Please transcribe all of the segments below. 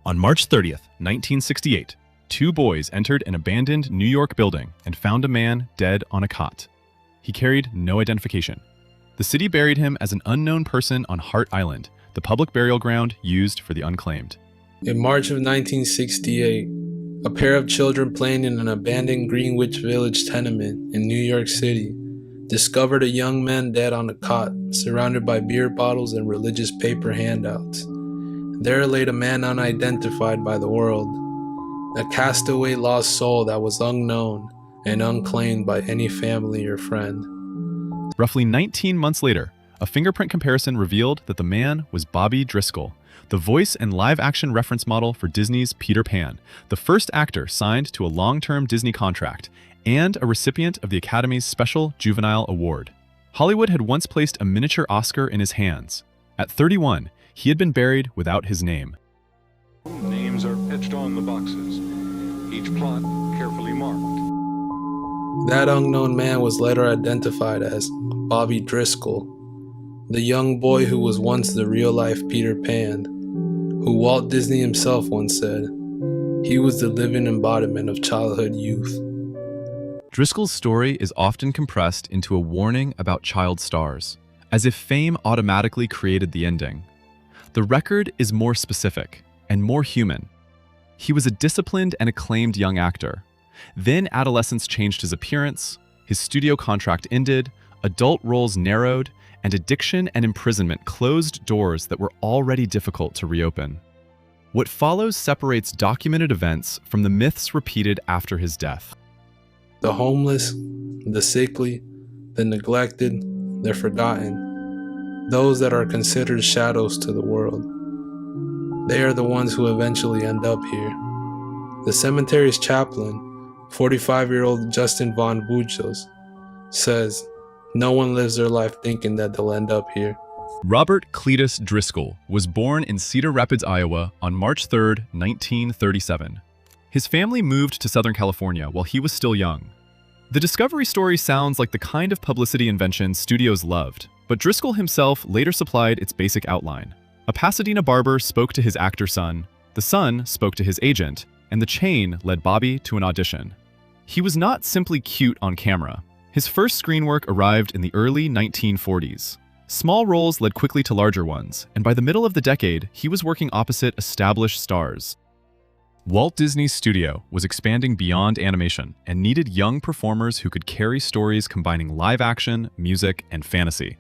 On March 30th, 1968, two boys entered an abandoned New York building and found a man dead on a cot. He carried no identification. The city buried him as an unknown person on Hart Island, the public burial ground used for the unclaimed. In March of 1968, a pair of children playing in an abandoned Greenwich Village tenement in New York City discovered a young man dead on a cot, surrounded by beer bottles and religious paper handouts. There laid a man unidentified by the world, a castaway lost soul that was unknown and unclaimed by any family or friend. Roughly 19 months later, a fingerprint comparison revealed that the man was Bobby Driscoll, the voice and live-action reference model for Disney's Peter Pan, the first actor signed to a long-term Disney contract, and a recipient of the Academy's special Juvenile Award. Hollywood had once placed a miniature Oscar in his hands. At 31, he had been buried without his name. Names are etched on the boxes, each plot carefully marked. That unknown man was later identified as Bobby Driscoll, the young boy who was once the real-life Peter Pan, who Walt Disney himself once said, he was the living embodiment of childhood youth. Driscoll's story is often compressed into a warning about child stars, as if fame automatically created the ending. The record is more specific and more human. He was a disciplined and acclaimed young actor. Then adolescence changed his appearance, his studio contract ended, adult roles narrowed, and addiction and imprisonment closed doors that were already difficult to reopen. What follows separates documented events from the myths repeated after his death. The homeless, the sickly, the neglected, the forgotten, those that are considered shadows to the world. They are the ones who eventually end up here. The cemetery's chaplain, 45-year-old Justin Von Bujos, says, no one lives their life thinking that they'll end up here. Robert Cletus Driscoll was born in Cedar Rapids, Iowa on March 3, 1937. His family moved to Southern California while he was still young. The discovery story sounds like the kind of publicity invention studios loved, but Driscoll himself later supplied its basic outline. A Pasadena barber spoke to his actor son, the son spoke to his agent, and the chain led Bobby to an audition. He was not simply cute on camera. His first screen work arrived in the early 1940s. Small roles led quickly to larger ones, and by the middle of the decade, he was working opposite established stars. Walt Disney's studio was expanding beyond animation and needed young performers who could carry stories combining live action, music, and fantasy.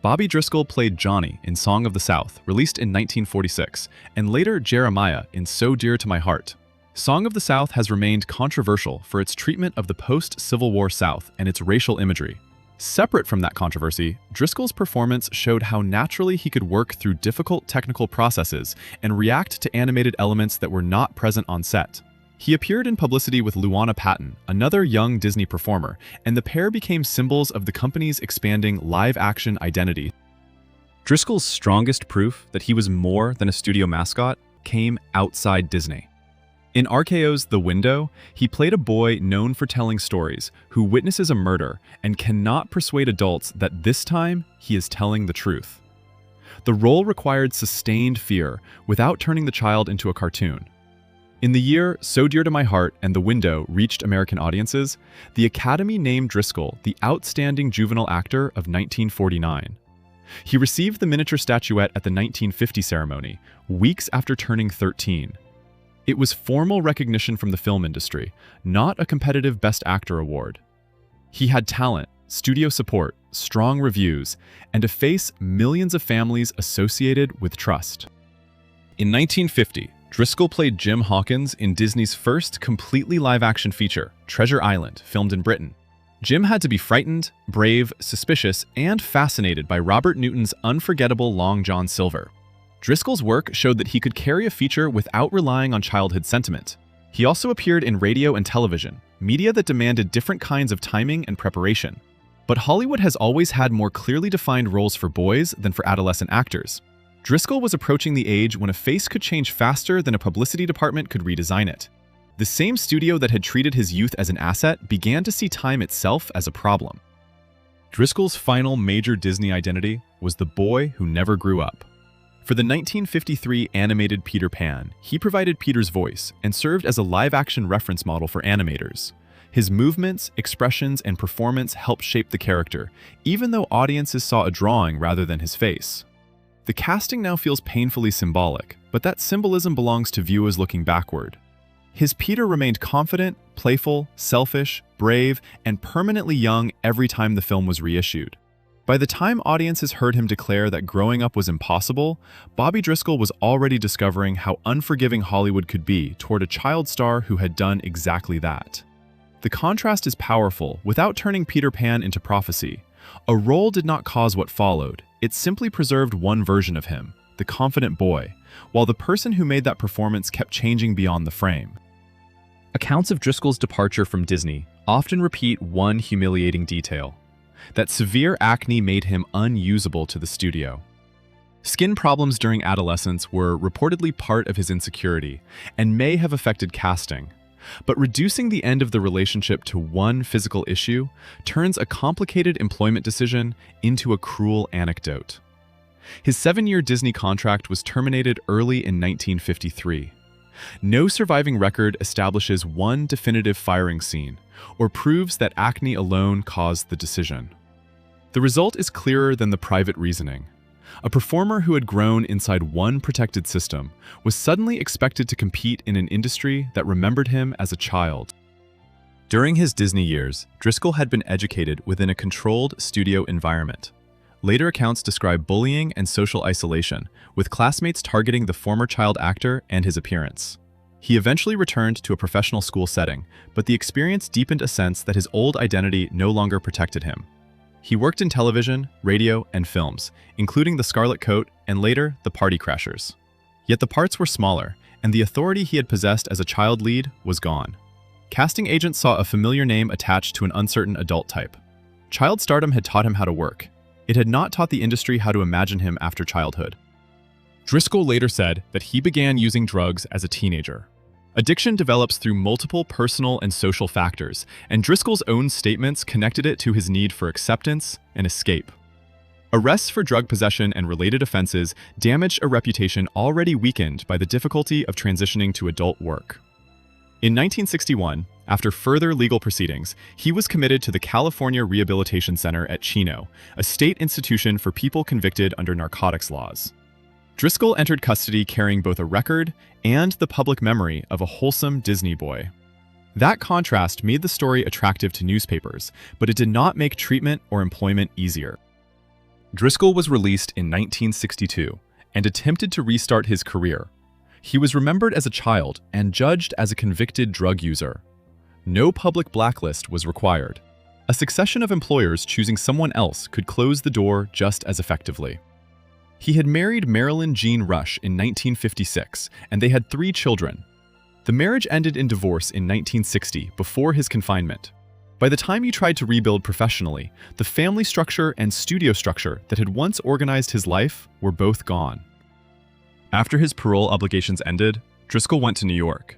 Bobby Driscoll played Johnny in Song of the South, released in 1946, and later Jeremiah in So Dear to My Heart. Song of the South has remained controversial for its treatment of the post-Civil War South and its racial imagery. Separate from that controversy, Driscoll's performance showed how naturally he could work through difficult technical processes and react to animated elements that were not present on set. He appeared in publicity with Luana Patton, another young Disney performer, and the pair became symbols of the company's expanding live-action identity. Driscoll's strongest proof that he was more than a studio mascot came outside Disney. In RKO's The Window, he played a boy known for telling stories who witnesses a murder and cannot persuade adults that this time he is telling the truth. The role required sustained fear without turning the child into a cartoon. In the year So Dear to My Heart and The Window reached American audiences, the Academy named Driscoll the Outstanding Juvenile Actor of 1949. He received the miniature statuette at the 1950 ceremony, weeks after turning 13. It was formal recognition from the film industry, not a competitive Best Actor award. He had talent, studio support, strong reviews, and a face millions of families associated with trust. In 1950, Driscoll played Jim Hawkins in Disney's first completely live-action feature, Treasure Island, filmed in Britain. Jim had to be frightened, brave, suspicious, and fascinated by Robert Newton's unforgettable Long John Silver. Driscoll's work showed that he could carry a feature without relying on childhood sentiment. He also appeared in radio and television, media that demanded different kinds of timing and preparation. But Hollywood has always had more clearly defined roles for boys than for adolescent actors. Driscoll was approaching the age when a face could change faster than a publicity department could redesign it. The same studio that had treated his youth as an asset began to see time itself as a problem. Driscoll's final major Disney identity was the boy who never grew up. For the 1953 animated Peter Pan, he provided Peter's voice and served as a live-action reference model for animators. His movements, expressions, and performance helped shape the character, even though audiences saw a drawing rather than his face. The casting now feels painfully symbolic, but that symbolism belongs to viewers looking backward. His Peter remained confident, playful, selfish, brave, and permanently young every time the film was reissued. By the time audiences heard him declare that growing up was impossible, Bobby Driscoll was already discovering how unforgiving Hollywood could be toward a child star who had done exactly that. The contrast is powerful without turning Peter Pan into prophecy. A role did not cause what followed, it simply preserved one version of him, the confident boy, while the person who made that performance kept changing beyond the frame. Accounts of Driscoll's departure from Disney often repeat one humiliating detail: that severe acne made him unusable to the studio. Skin problems during adolescence were reportedly part of his insecurity and may have affected casting. But reducing the end of the relationship to one physical issue turns a complicated employment decision into a cruel anecdote. His 7-year Disney contract was terminated early in 1953. No surviving record establishes one definitive firing scene or proves that acne alone caused the decision. The result is clearer than the private reasoning. A performer who had grown inside one protected system was suddenly expected to compete in an industry that remembered him as a child. During his Disney years, Driscoll had been educated within a controlled studio environment. Later accounts describe bullying and social isolation, with classmates targeting the former child actor and his appearance. He eventually returned to a professional school setting, but the experience deepened a sense that his old identity no longer protected him. He worked in television, radio, and films, including The Scarlet Coat and later The Party Crashers. Yet the parts were smaller, and the authority he had possessed as a child lead was gone. Casting agents saw a familiar name attached to an uncertain adult type. Child stardom had taught him how to work. It had not taught the industry how to imagine him after childhood. Driscoll later said that he began using drugs as a teenager. Addiction develops through multiple personal and social factors, and Driscoll's own statements connected it to his need for acceptance and escape. Arrests for drug possession and related offenses damaged a reputation already weakened by the difficulty of transitioning to adult work. In 1961, after further legal proceedings, he was committed to the California Rehabilitation Center at Chino, a state institution for people convicted under narcotics laws. Driscoll entered custody carrying both a record and the public memory of a wholesome Disney boy. That contrast made the story attractive to newspapers, but it did not make treatment or employment easier. Driscoll was released in 1962 and attempted to restart his career. He was remembered as a child and judged as a convicted drug user. No public blacklist was required. A succession of employers choosing someone else could close the door just as effectively. He had married Marilyn Jean Rush in 1956, and they had 3 children. The marriage ended in divorce in 1960, before his confinement. By the time he tried to rebuild professionally, the family structure and studio structure that had once organized his life were both gone. After his parole obligations ended, Driscoll went to New York.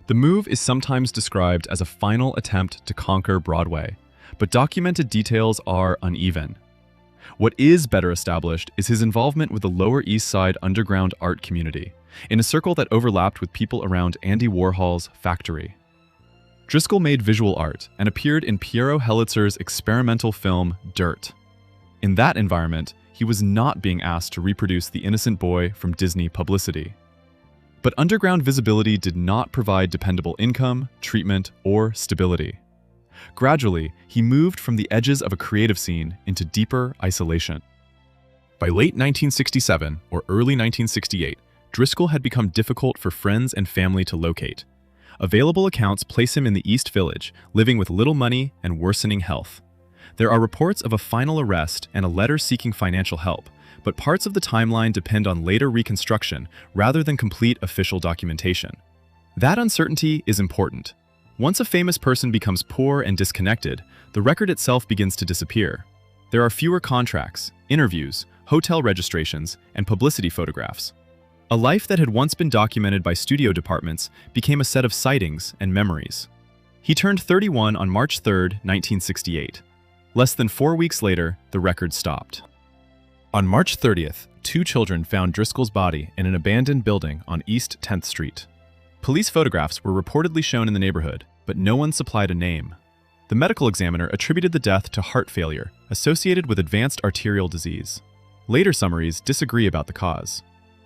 The move is sometimes described as a final attempt to conquer Broadway, but documented details are uneven. What is better established is his involvement with the Lower East Side underground art community, in a circle that overlapped with people around Andy Warhol's Factory. Driscoll made visual art and appeared in Piero Helitzer's experimental film Dirt. In that environment, he was not being asked to reproduce the innocent boy from Disney publicity. But underground visibility did not provide dependable income, treatment, or stability. Gradually, he moved from the edges of a creative scene into deeper isolation. By late 1967 or early 1968, Driscoll had become difficult for friends and family to locate. Available accounts place him in the East Village, living with little money and worsening health. There are reports of a final arrest and a letter seeking financial help, but parts of the timeline depend on later reconstruction rather than complete official documentation. That uncertainty is important. Once a famous person becomes poor and disconnected, the record itself begins to disappear. There are fewer contracts, interviews, hotel registrations, and publicity photographs. A life that had once been documented by studio departments became a set of sightings and memories. He turned 31 on March 3, 1968. Less than 4 weeks later, the record stopped. On March 30th, 2 children found Driscoll's body in an abandoned building on East 10th Street. Police photographs were reportedly shown in the neighborhood, but no one supplied a name. The medical examiner attributed the death to heart failure associated with advanced arterial disease. Later summaries disagree about the cause.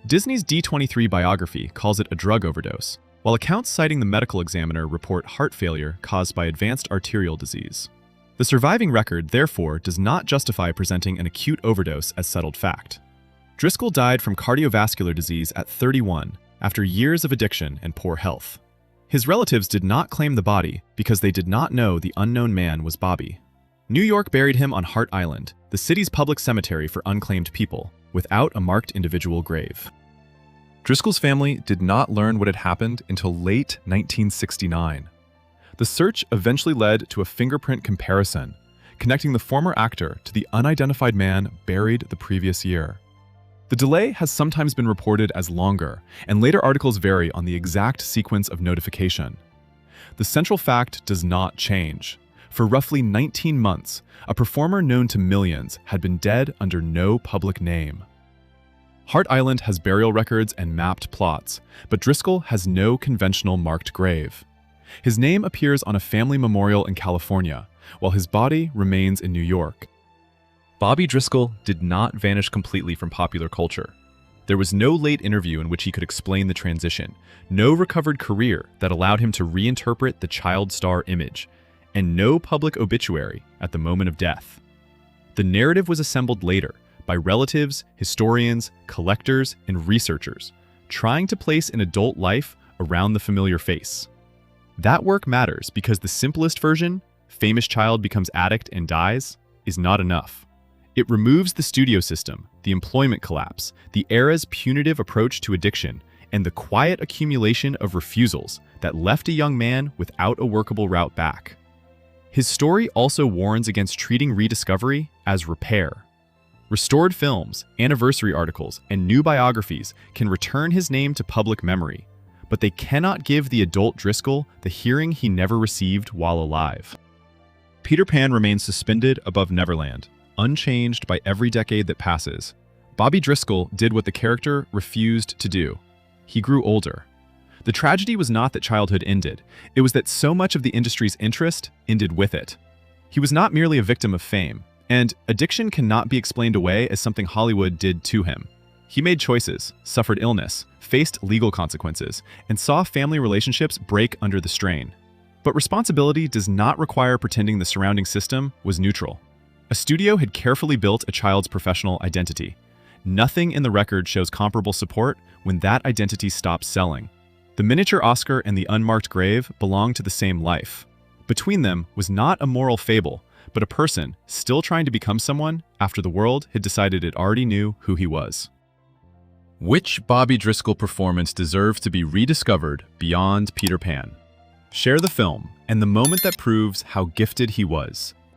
Disney's D23 biography calls it a drug overdose, while accounts citing the medical examiner report heart failure caused by advanced arterial disease. The surviving record, therefore, does not justify presenting an acute overdose as settled fact. Driscoll died from cardiovascular disease at 31 after years of addiction and poor health. His relatives did not claim the body because they did not know the unknown man was Bobby. New York buried him on Hart Island, the city's public cemetery for unclaimed people, without a marked individual grave. Driscoll's family did not learn what had happened until late 1969. The search eventually led to a fingerprint comparison, connecting the former actor to the unidentified man buried the previous year. The delay has sometimes been reported as longer, and later articles vary on the exact sequence of notification. The central fact does not change. For roughly 19 months, a performer known to millions had been dead under no public name. Hart Island has burial records and mapped plots, but Driscoll has no conventional marked grave. His name appears on a family memorial in California, while his body remains in New York. Bobby Driscoll did not vanish completely from popular culture. There was no late interview in which he could explain the transition, no recovered career that allowed him to reinterpret the child star image, and no public obituary at the moment of death. The narrative was assembled later by relatives, historians, collectors, and researchers, trying to place an adult life around the familiar face. That work matters because the simplest version, famous child becomes addict and dies, is not enough. It removes the studio system, the employment collapse, the era's punitive approach to addiction, and the quiet accumulation of refusals that left a young man without a workable route back. His story also warns against treating rediscovery as repair. Restored films, anniversary articles, and new biographies can return his name to public memory, but they cannot give the adult Driscoll the hearing he never received while alive. Peter Pan remains suspended above Neverland, unchanged by every decade that passes. Bobby Driscoll did what the character refused to do. He grew older. The tragedy was not that childhood ended, it was that so much of the industry's interest ended with it. He was not merely a victim of fame, and addiction cannot be explained away as something Hollywood did to him. He made choices, suffered illness, faced legal consequences, and saw family relationships break under the strain. But responsibility does not require pretending the surrounding system was neutral. A studio had carefully built a child's professional identity. Nothing in the record shows comparable support when that identity stopped selling. The miniature Oscar and the unmarked grave belonged to the same life. Between them was not a moral fable, but a person still trying to become someone after the world had decided it already knew who he was. Which Bobby Driscoll performance deserves to be rediscovered beyond Peter Pan? Share the film and the moment that proves how gifted he was.